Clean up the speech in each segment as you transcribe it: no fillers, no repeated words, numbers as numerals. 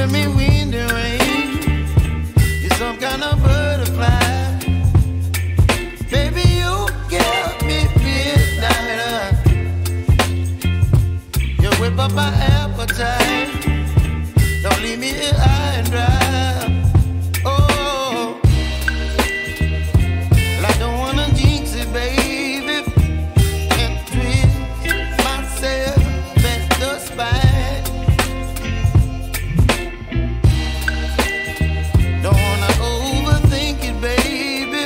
giving me wind and rain. You're some kind of butterfly. Baby, you give me midnight. You whip up my appetite. Don't leave me here high and dry. Oh, well, I don't wanna jinx it, baby, and twist myself at the spine. Don't wanna overthink it, baby.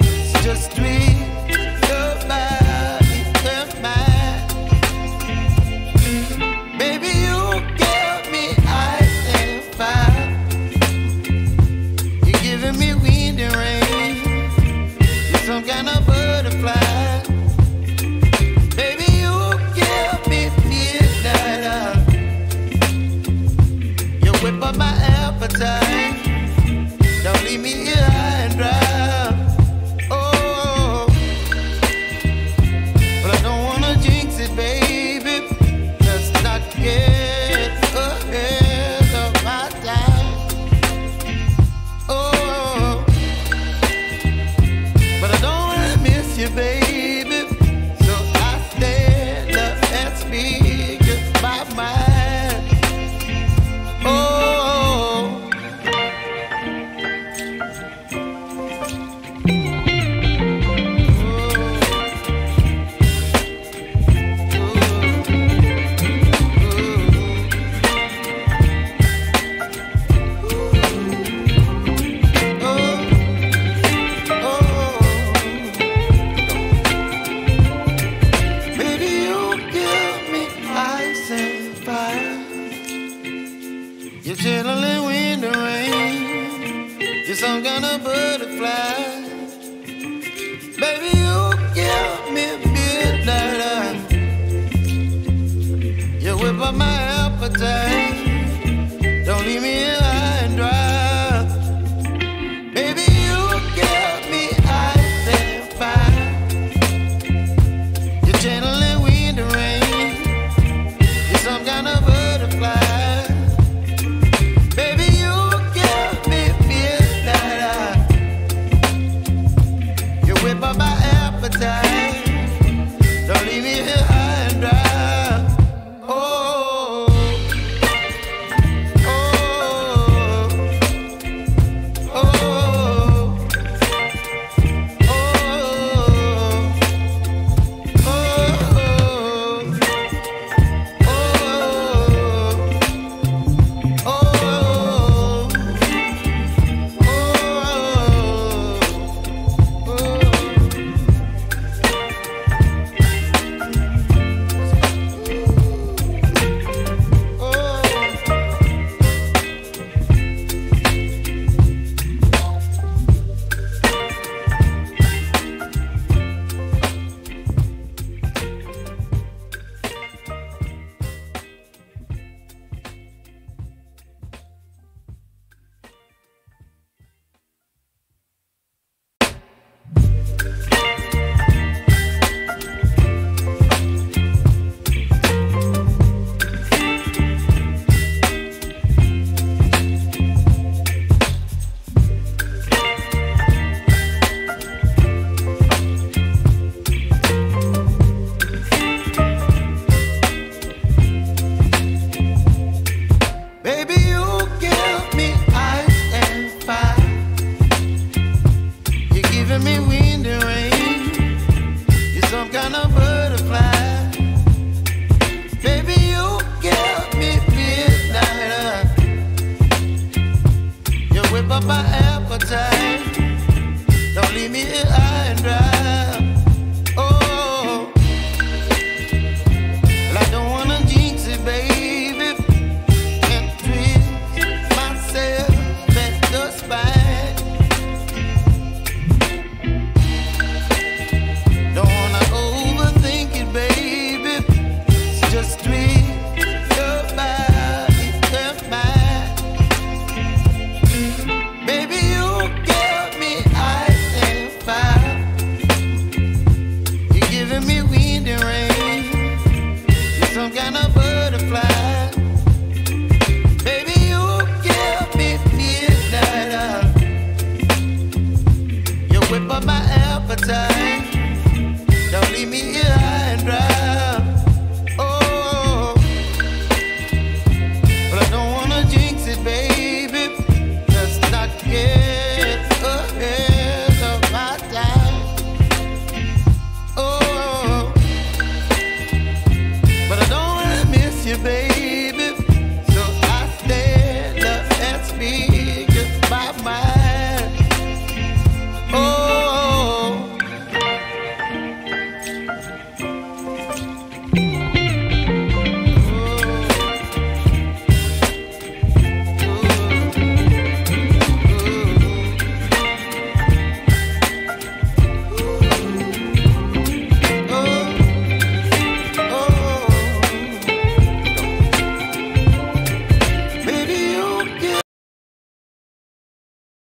It's just twist your body and mine. Baby, you give me ice and fire. You're giving me wind and rain. You're some kind of butterfly. Baby, you give me midnight. You whip up my appetite. Don't leave me here high and dry. Oh, but I don't wanna jinx it, baby. Let's not get ahead of my time. Oh, but I don't wanna miss you, baby. So I stand up and speak my mind. Oh. Baby, you give me ice and fire. You're chilling wind and rain. You're some kind of butterfly. Baby, you give me midnight. You whip up my appetite. Don't leave me here high and dry. Baby, you give me ice and fire. You're channeling wind and rain. You're some kind of butterfly. Baby, you give me midnight. You whip up my appetite. Don't leave me here high and dry. Oh, oh, oh, oh, baby, you give me ice and fire. You're giving me wind and rain. You're some kind of butterfly. Baby, you give me midnight. You whip up my appetite.